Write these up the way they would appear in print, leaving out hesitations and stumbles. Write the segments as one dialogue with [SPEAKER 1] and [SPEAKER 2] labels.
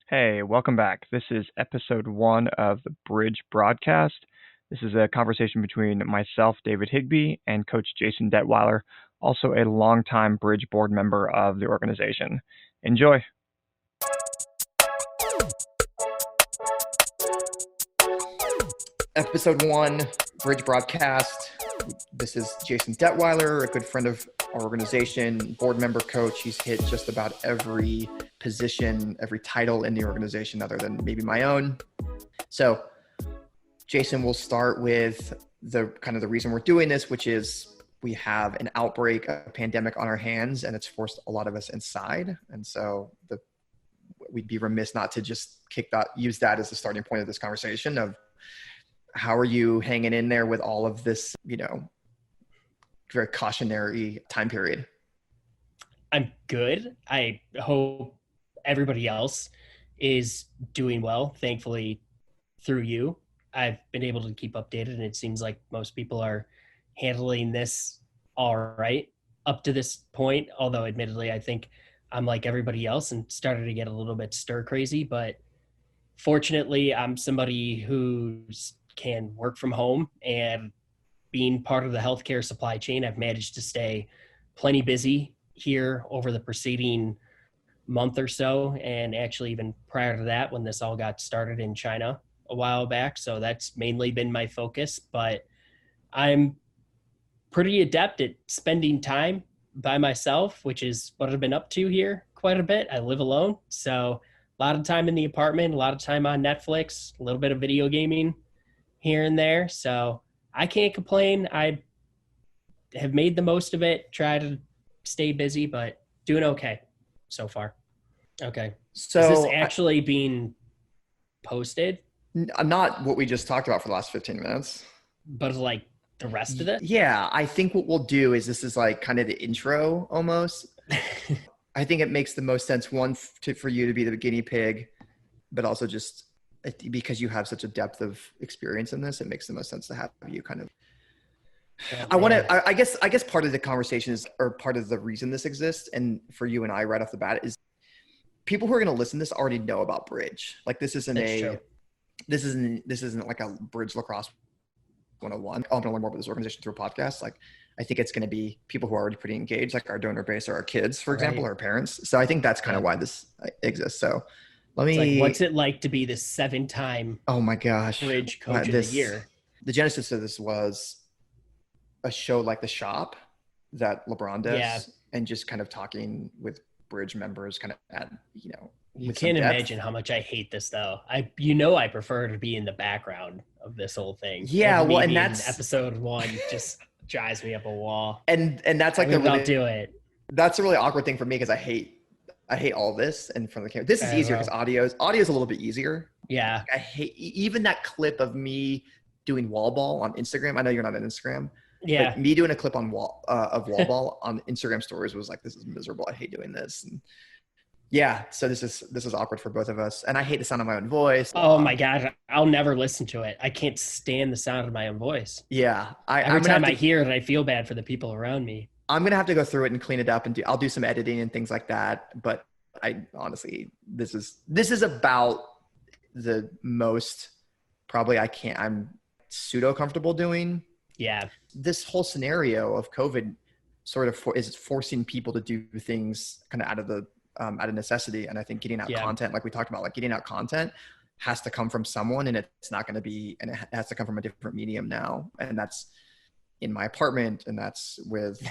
[SPEAKER 1] Hey, welcome back. This is episode 1 of the Bridge broadcast. This is a conversation between myself, David Higbee, and Coach Jason Detweiler, also a longtime Bridge board member of the organization. Enjoy.
[SPEAKER 2] Episode 1, Bridge broadcast. This is Jason Detweiler, a good friend of our organization, board member, coach. He's hit just about every position, every title in the organization other than maybe my own. So Jason, will start with the reason we're doing this, which is we have an outbreak, a pandemic on our hands, and it's forced a lot of us inside. And so we'd be remiss not to just use that as the starting point of this conversation of how are you hanging in there with all of this, very cautionary time period?
[SPEAKER 3] I'm good. I hope everybody else is doing well. Thankfully, through you, I've been able to keep updated, and it seems like most people are handling this all right up to this point. Although, admittedly, I think I'm like everybody else and started to get a little bit stir crazy. But fortunately, I'm somebody who can work from home, and being part of the healthcare supply chain, I've managed to stay plenty busy here over the preceding month or so, and actually even prior to that when this all got started in China a while back. So that's mainly been my focus, but I'm pretty adept at spending time by myself, which is what I've been up to here quite a bit. I live alone, so a lot of time in the apartment, a lot of time on Netflix, a little bit of video gaming here and there. So I can't complain. I have made the most of it, try to stay busy, but doing okay so far. Okay.
[SPEAKER 2] So
[SPEAKER 3] is this actually being posted?
[SPEAKER 2] Not what we just talked about for the last 15 minutes.
[SPEAKER 3] But like the rest of it?
[SPEAKER 2] Yeah, I think what we'll do is this is like kind of the intro almost. I think it makes the most sense, for you to be the guinea pig, but also just because you have such a depth of experience in this, it makes the most sense to have you kind of. I guess part of the conversation is, or part of the reason this exists, and for you and I right off the bat, is people who are going to listen to this already know about Bridge. Like this isn't like a Bridge Lacrosse 101. I'm going to learn more about this organization through a podcast. Like I think it's going to be people who are already pretty engaged, like our donor base or our kids, for example, or our parents. So I think that's kind of why this exists. So
[SPEAKER 3] what's it like to be the 7-time
[SPEAKER 2] oh my gosh
[SPEAKER 3] Bridge Coach of the Year?
[SPEAKER 2] The genesis of this was a show like The Shop that LeBron does, and just kind of talking with Bridge members kind of at,
[SPEAKER 3] you can't imagine how much I hate this though. I prefer to be in the background of this whole thing.
[SPEAKER 2] Yeah. Well, and that's
[SPEAKER 3] episode 1 just drives me up a wall.
[SPEAKER 2] And that's like
[SPEAKER 3] I'll do it.
[SPEAKER 2] That's a really awkward thing for me, because I hate all this in front of the camera. This is easier because audio is a little bit easier.
[SPEAKER 3] Yeah.
[SPEAKER 2] I hate even that clip of me doing wall ball on Instagram. I know you're not on Instagram.
[SPEAKER 3] Yeah.
[SPEAKER 2] But me doing a clip on wall ball on Instagram stories was like, this is miserable. I hate doing this. And yeah. So this is awkward for both of us. And I hate the sound of my own voice.
[SPEAKER 3] Oh my God. I'll never listen to it. I can't stand the sound of my own voice.
[SPEAKER 2] Yeah.
[SPEAKER 3] Every time I hear it, I feel bad for the people around me.
[SPEAKER 2] I'm going to have to go through it and clean it up, and I'll do some editing and things like that. But I honestly, this is about the most probably I'm pseudo comfortable doing.
[SPEAKER 3] Yeah.
[SPEAKER 2] This whole scenario of COVID sort of is forcing people to do things kind of out of necessity. And I think getting out content, like we talked about, like getting out content has to come from someone, and it's not going to be, and it has to come from a different medium now. And that's in my apartment, and that's with,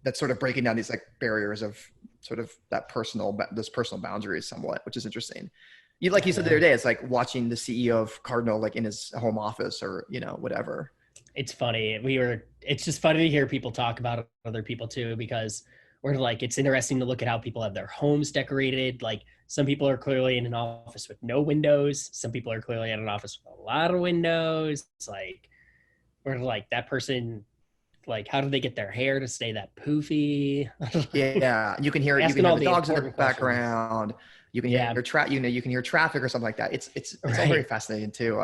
[SPEAKER 2] that's sort of breaking down these like barriers of sort of those personal boundaries somewhat, which is interesting. You said the other day, it's like watching the CEO of Cardinal, like in his home office or, whatever.
[SPEAKER 3] It's funny. It's just funny to hear people talk about other people too, because we're like, it's interesting to look at how people have their homes decorated. Like some people are clearly in an office with no windows. Some people are clearly in an office with a lot of windows. It's like, we're like, that person, like, how do they get their hair to stay that poofy?
[SPEAKER 2] Yeah. You can hear the dogs in the background. You can hear you can hear traffic or something like that. It's all very fascinating too.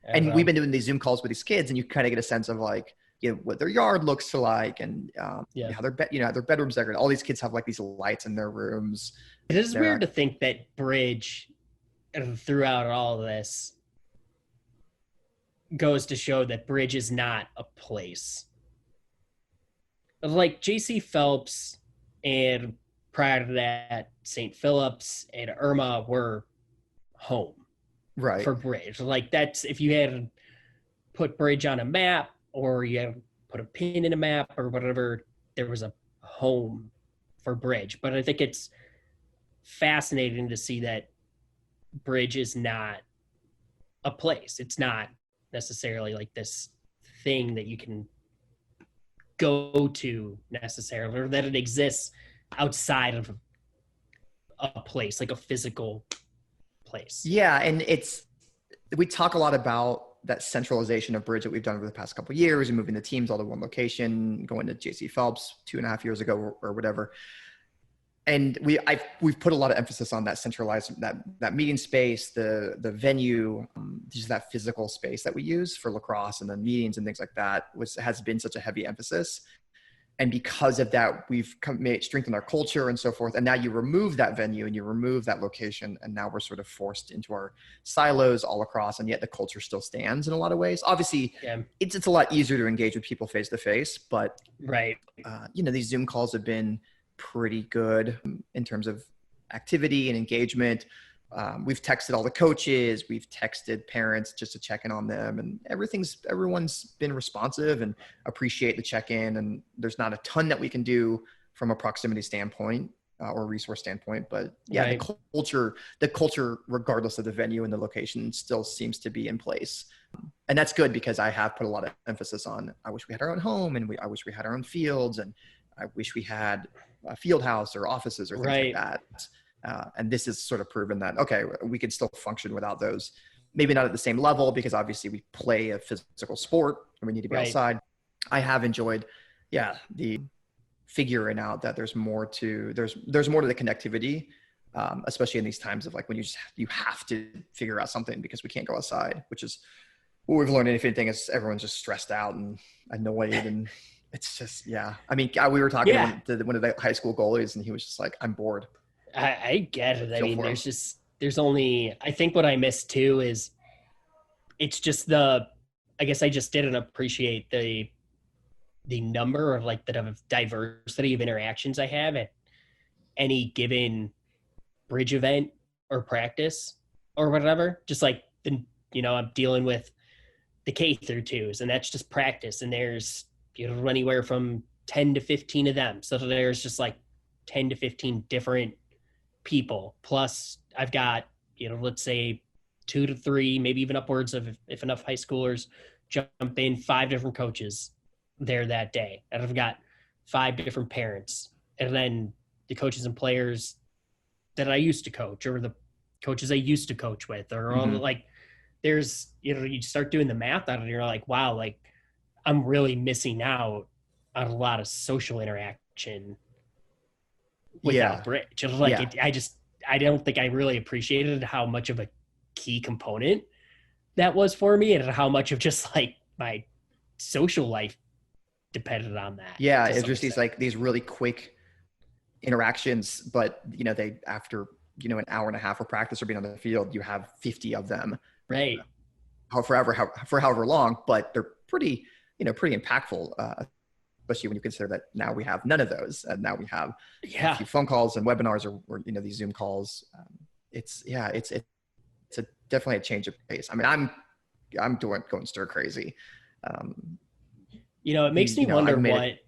[SPEAKER 2] And we've been doing these Zoom calls with these kids, and you kind of get a sense of like, what their yard looks like, and how their bedrooms decorated. All these kids have like these lights in their rooms.
[SPEAKER 3] It is weird to think that Bridge, throughout all of this, goes to show that Bridge is not a place. Like J.C. Phelps and prior to that, St. Philip's and Irma were home for Bridge. Like that's, if you had to put Bridge on a map or you had to put a pin in a map or whatever, there was a home for Bridge. But I think it's fascinating to see that Bridge is not a place. It's not necessarily like this thing that you can go to necessarily, or that it exists outside of a place, like a physical place.
[SPEAKER 2] Yeah, and we talk a lot about that centralization of Bridge that we've done over the past couple of years, and moving the teams all to one location, going to JC Phelps 2.5 years ago or whatever. And we've put a lot of emphasis on that centralized, that meeting space, the venue, just that physical space that we use for lacrosse and then meetings and things like that has been such a heavy emphasis. And because of that, we've strengthened our culture and so forth. And now you remove that venue and you remove that location, and now we're sort of forced into our silos all across, and yet the culture still stands in a lot of ways. Obviously, it's a lot easier to engage with people face to face, but these Zoom calls have been pretty good in terms of activity and engagement. We've texted all the coaches, we've texted parents just to check in on them, and everyone's been responsive and appreciate the check-in. And there's not a ton that we can do from a proximity standpoint or resource standpoint, but the culture, regardless of the venue and the location, still seems to be in place. And that's good, because I have put a lot of emphasis on, I wish we had our own home, and I wish we had our own fields, and I wish we had a field house or offices or things like that. And this has sort of proven that, okay, we can still function without those. Maybe not at the same level, because obviously we play a physical sport and we need to be outside. I have enjoyed, the figuring out that there's more to the connectivity, especially in these times of like when you have to figure out something because we can't go outside, which is what we've learned. If anything, is everyone's just stressed out and annoyed, and it's just, I mean, we were talking to one of the high school goalies, and he was just like, I'm bored.
[SPEAKER 3] I get it. I mean, there's only, I think what I miss too is it's just I guess I just didn't appreciate the number of like the diversity of interactions I have at any given Bridge event or practice or whatever. Just like I'm dealing with the K through 2s, and that's just practice. And there's, anywhere from 10 to 15 of them. So there's just like 10 to 15 different people. Plus I've got, let's say 2 to 3, maybe even upwards of, if enough high schoolers jump in, 5 different coaches there that day. And I've got 5 different parents. And then the coaches and players that I used to coach, or the coaches I used to coach with, or all like, there's, you start doing the math on it, and you're like, wow, like I'm really missing out on a lot of social interaction without Bridge. I don't think I really appreciated how much of a key component that was for me, and how much of just like my social life depended on that.
[SPEAKER 2] Yeah, it's just these really quick interactions, but they, after an hour and a half of practice or being on the field, you have 50 of them.
[SPEAKER 3] Right.
[SPEAKER 2] For however long, but they're pretty impactful, especially when you consider that now we have none of those, and now we have a few phone calls and webinars or these Zoom calls. It's definitely a change of pace. I mean, I'm going stir crazy.
[SPEAKER 3] It makes me wonder what,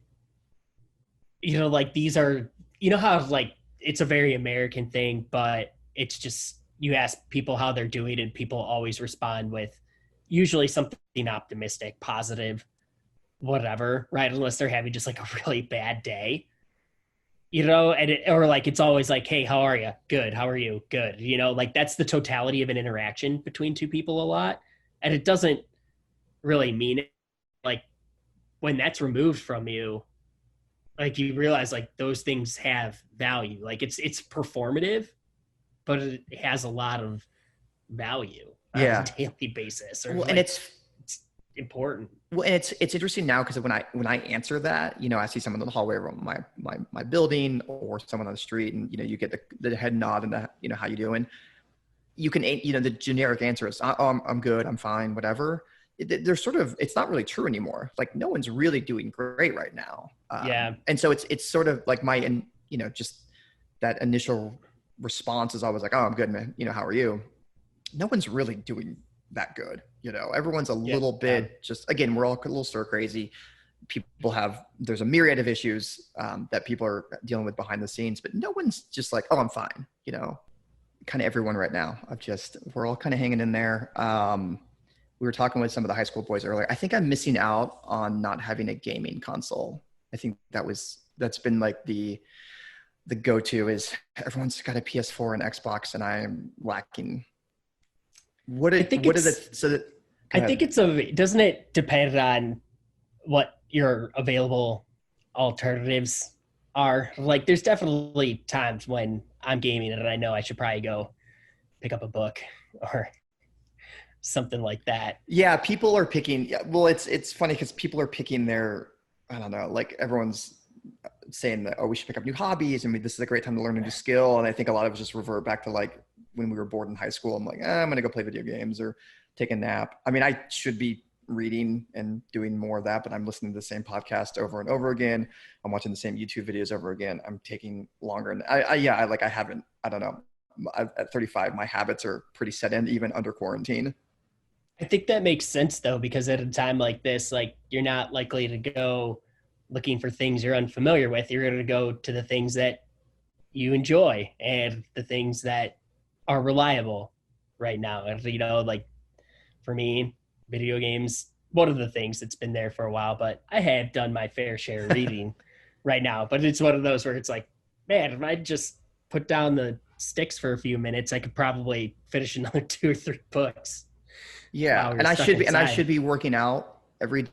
[SPEAKER 3] like these are, how like it's a very American thing, but it's just, you ask people how they're doing, and people always respond with usually something optimistic, positive, whatever, right? Unless they're having just like a really bad day, or like, it's always like, hey, how are you? Good. How are you? Good. Like that's the totality of an interaction between two people a lot. And it doesn't really mean it. Like when that's removed from you, like you realize like those things have value. Like it's performative, but it has a lot of value on a daily basis.
[SPEAKER 2] And
[SPEAKER 3] important.
[SPEAKER 2] Well, and it's interesting now because when I answer that, I see someone in the hallway of my building or someone on the street, and you get the head nod and the how you doing. You can the generic answer is, oh, I'm good, I'm fine, whatever. There's it's not really true anymore. Like no one's really doing great right now. And so it's sort of like just that initial response is always like, oh, I'm good, man. How are you? No one's really doing that good. Everyone's a little bit just, again, we're all a little stir crazy. There's a myriad of issues that people are dealing with behind the scenes, but no one's just like, oh, I'm fine. Kind of everyone right now. We're all kind of hanging in there. We were talking with some of the high school boys earlier. I think I'm missing out on not having a gaming console. I think that's been like the go-to is everyone's got a PS4 and Xbox, and I'm lacking.
[SPEAKER 3] I think doesn't it depend on what your available alternatives are? Like there's definitely times when I'm gaming and I know I should probably go pick up a book or something like that.
[SPEAKER 2] Yeah, people are picking. Well, it's funny because people are picking their, I don't know, like everyone's saying that, oh, we should pick up new hobbies and this is a great time to learn a new skill. And I think a lot of us just revert back to like when we were bored in high school. I'm like, I'm going to go play video games or take a nap. I mean, I should be reading and doing more of that, but I'm listening to the same podcast over and over again. I'm watching the same YouTube videos over again. I'm taking longer. And I don't know. At 35, my habits are pretty set in even under quarantine.
[SPEAKER 3] I think that makes sense though, because at a time like this, like you're not likely to go looking for things you're unfamiliar with. You're going to go to the things that you enjoy and the things that are reliable right now. And, like for me, video games, one of the things that's been there for a while, but I have done my fair share of reading right now. But it's one of those where it's like, man, if I just put down the sticks for a few minutes, I could probably finish another 2 or 3 books.
[SPEAKER 2] Yeah. And I should be working out every day.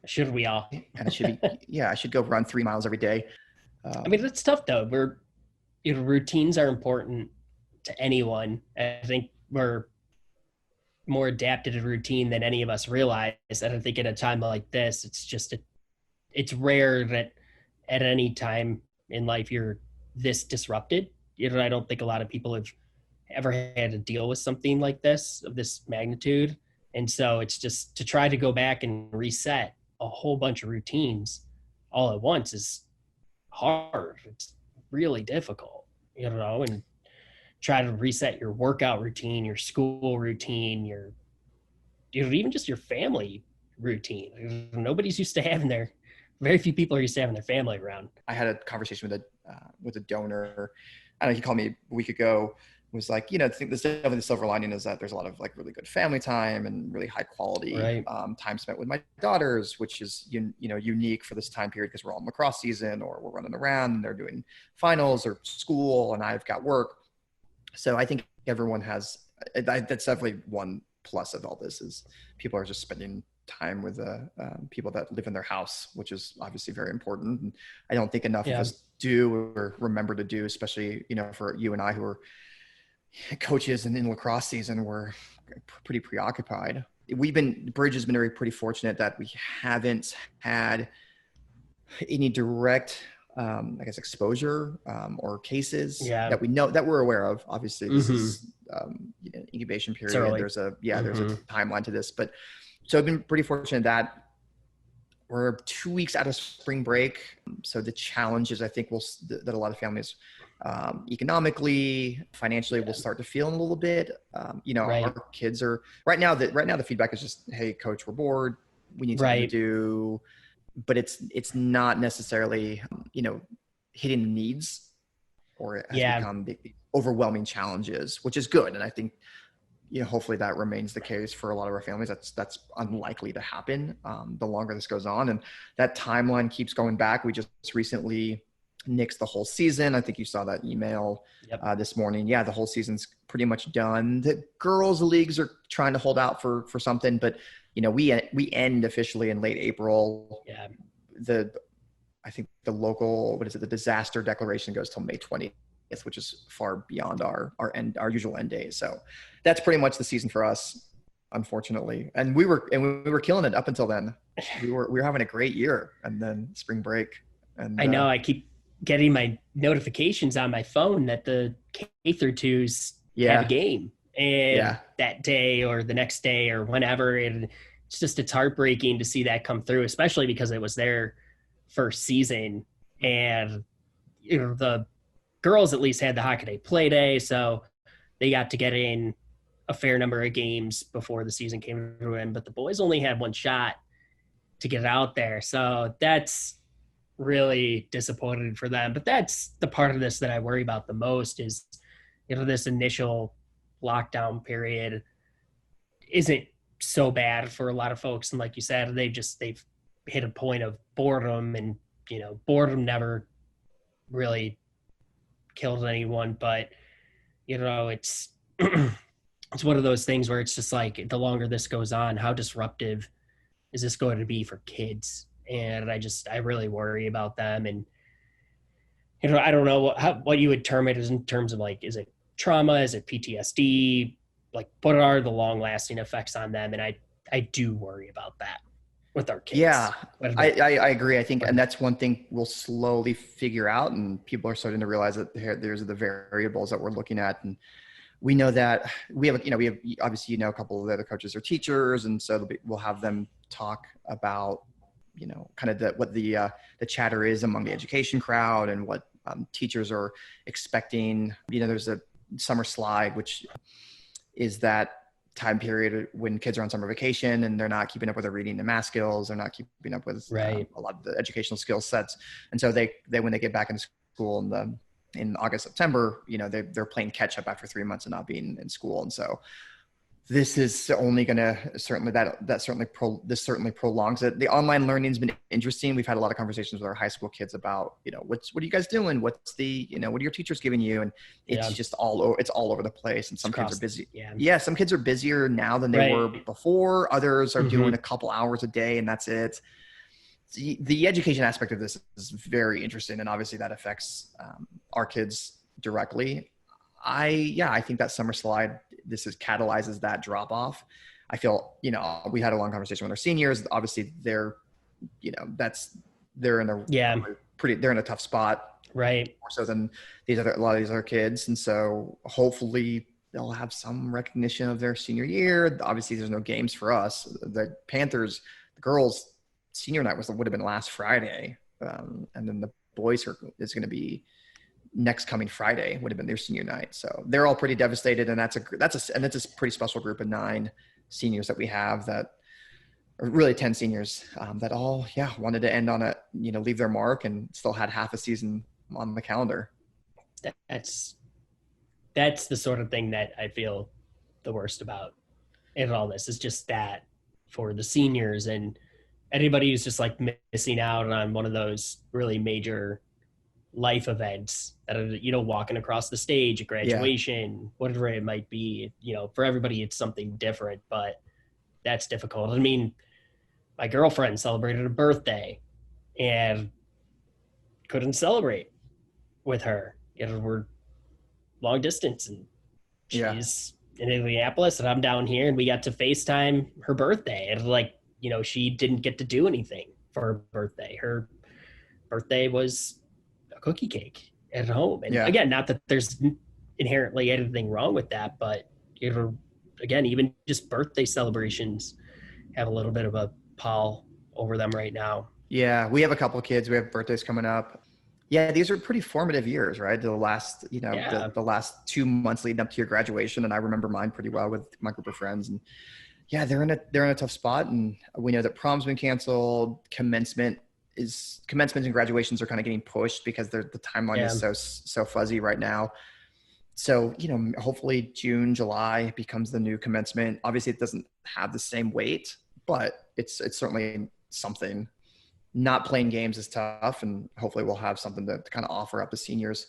[SPEAKER 3] Should we all?
[SPEAKER 2] And I should go run 3 miles every day.
[SPEAKER 3] I mean, that's tough though. Routines are important to anyone. I think we're more adapted to routine than any of us realize. And I think at a time like this, it's rare that at any time in life you're this disrupted. I don't think a lot of people have ever had to deal with something like this, of this magnitude. And so it's just to try to go back and reset a whole bunch of routines all at once is hard. It's really difficult, and try to reset your workout routine, your school routine, your even just your family routine. Nobody's used to having very few people are used to having their family around.
[SPEAKER 2] I had a conversation with a donor. I don't know, he called me a week ago, was like, I think the silver lining is that there's a lot of like really good family time and really high quality time spent with my daughters, which is, unique for this time period because we're all in lacrosse season or we're running around and they're doing finals or school and I've got work. So I think everyone that's definitely one plus of all this is people are just spending time with people that live in their house, which is obviously very important. And I don't think enough of us do or remember to do, especially, for you and I who are coaches and in lacrosse season, we're pretty preoccupied. Bridge has been pretty fortunate that we haven't had any direct, exposure or cases that we know that we're aware of. Obviously, this is incubation period. There's a timeline to this, but so I've been pretty fortunate that we're 2 weeks out of spring break. So the challenges I think that a lot of families economically, financially will start to feel in a little bit. Our kids are right now the feedback is just, hey coach, we're bored. We need something to do, but it's not necessarily, hitting the needs or it has become big, overwhelming challenges, which is good. And I think, hopefully that remains the case for a lot of our families. That's unlikely to happen the longer this goes on. And that timeline keeps going back. We just recently nixed the whole season. I think you saw that email this morning. Yeah, the whole season's pretty much done. The girls' leagues are trying to hold out for something, but we end officially in late April. Yeah. I think the local, the disaster declaration goes till May 20th, which is far beyond our usual end days. So that's pretty much the season for us. unfortunately. And we were killing it up until then. We were having a great year, and then spring break. And
[SPEAKER 3] I know I keep getting my notifications on my phone that the K through twos have a game, and that day or the next day or whenever. And it's heartbreaking to see that come through, especially because it was their first season, and the girls at least had the hockey day play day, so they got to get in a fair number of games before the season came to an end. But the boys only had one shot to get out there, so that's really disappointed for them. But that's the part of this that I worry about the most is, this initial lockdown period isn't so bad for a lot of folks. And like you said, they've hit a point of boredom, and, boredom never really killed anyone, but it's, it's one of those things where it's just like, the longer this goes on, how disruptive is this going to be for kids? And I really worry about them. And, I don't know what you would term it as in terms of like, is it trauma? Is it PTSD? Like, what are the long lasting effects on them? And I do worry about that with our kids.
[SPEAKER 2] Yeah, I agree. I think, and that's one thing we'll slowly figure out, and people are starting to realize that there's the variables that we're looking at. And we know that we have obviously, a couple of the other coaches are teachers. And so we'll have them talk about, kind of what the chatter is among the education crowd, and what teachers are expecting. There's a summer slide, which is that time period when kids are on summer vacation and they're not keeping up with their reading and math skills. They're not keeping up with a lot of the educational skill sets. And so they when they get back into school in August, September, they're playing catch up after 3 months of not being in school. And so this is only going to this certainly prolongs it. The online learning has been interesting. We've had a lot of conversations with our high school kids about, what are you guys doing? What's the, what are your teachers giving you? And it's just it's all over the place. And some kids are busy. Yeah. Some kids are busier now than they were before. Others are doing a couple hours a day, and that's it. The education aspect of this is very interesting. And obviously that affects our kids directly. I think that summer slide, catalyzes that drop off. I feel, we had a long conversation with our seniors. Obviously they're in a tough spot,
[SPEAKER 3] right?
[SPEAKER 2] More so than a lot of these other kids. And so hopefully they'll have some recognition of their senior year. Obviously there's no games for us. The Panthers, the girls' senior night would have been last Friday. And then the boys is going to be next coming Friday, would have been their senior night. So they're all pretty devastated. And that's a pretty special group of 9 seniors that we have, that are really 10 seniors that all, wanted to end on leave their mark, and still had half a season on the calendar.
[SPEAKER 3] That's the sort of thing that I feel the worst about in all this, is just that for the seniors and anybody who's just like missing out on one of those really major life events that are, walking across the stage at graduation, whatever it might be. For everybody it's something different, but that's difficult. I mean, my girlfriend celebrated a birthday and couldn't celebrate with her. We're long distance, and she's in Indianapolis and I'm down here, and we got to FaceTime her birthday, and she didn't get to do anything for her birthday. Her birthday was a cookie cake at home. And again, not that there's inherently anything wrong with that, but again, even just birthday celebrations have a little bit of a pall over them right now.
[SPEAKER 2] Yeah. We have a couple of kids. We have birthdays coming up. Yeah. These are pretty formative years, right? The last, the last 2 months leading up to your graduation. And I remember mine pretty well with my group of friends, and they're in a tough spot. And we know that prom's been canceled. Commencement and graduations are kind of getting pushed because the timeline is so fuzzy right now. So, hopefully June, July becomes the new commencement. Obviously it doesn't have the same weight, but it's certainly something. Not playing games is tough, and hopefully we'll have something to kind of offer up to seniors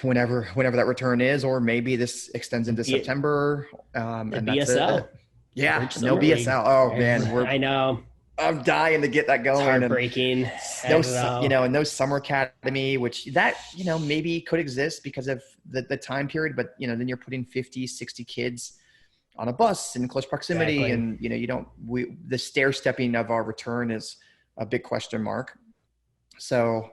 [SPEAKER 2] whenever that return is, or maybe this extends into September. And that's
[SPEAKER 3] BSL.
[SPEAKER 2] It. Yeah. No BSL. Oh man.
[SPEAKER 3] I know.
[SPEAKER 2] I'm dying to get that going.
[SPEAKER 3] It's heartbreaking.
[SPEAKER 2] And no summer academy, which that, maybe could exist because of the time period, but then you're putting 50, 60 kids on a bus in close proximity.
[SPEAKER 3] Exactly.
[SPEAKER 2] And, the stair stepping of our return is a big question mark. So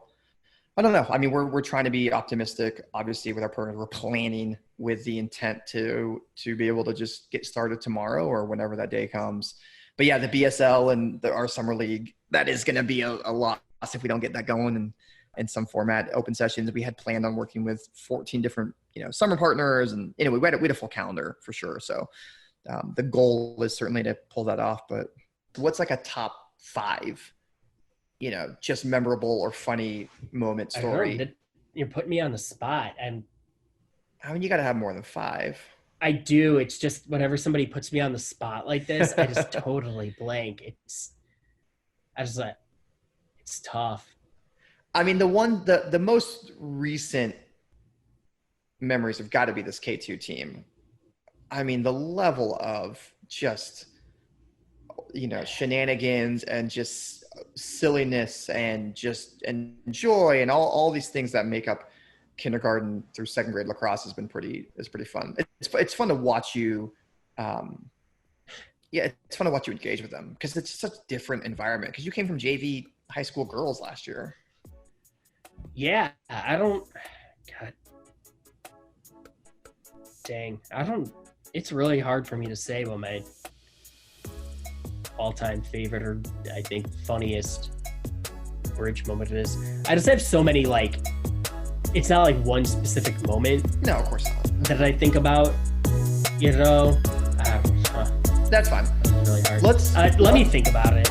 [SPEAKER 2] I don't know. I mean, we're trying to be optimistic, obviously, with our program. We're planning with the intent to be able to just get started tomorrow or whenever that day comes. But yeah, the BSL and our summer league, that is going to be a loss if we don't get that going in some format. Open sessions, we had planned on working with 14 different, summer partners. And anyway, we had a full calendar for sure. So the goal is certainly to pull that off. But what's like a top 5, just memorable or funny moment story?
[SPEAKER 3] You're putting me on the spot. And
[SPEAKER 2] I mean, you got to have more than 5.
[SPEAKER 3] I do. It's just whenever somebody puts me on the spot like this, I just totally blank. It's tough.
[SPEAKER 2] I mean, the most recent memories have got to be this K2 team. I mean, the level of just, shenanigans and just silliness and joy and all these things that make up kindergarten through second grade lacrosse is pretty fun. It's fun to watch you. It's fun to watch you engage with them because it's such a different environment. Because you came from JV high school girls last year.
[SPEAKER 3] Yeah, God dang, it's really hard for me to say what my all-time favorite or I think funniest bridge moment is. I just have so many, it's not like one specific moment.
[SPEAKER 2] No, of course not.
[SPEAKER 3] That I think about,
[SPEAKER 2] That's fine.
[SPEAKER 3] It's really hard. Let me think about it.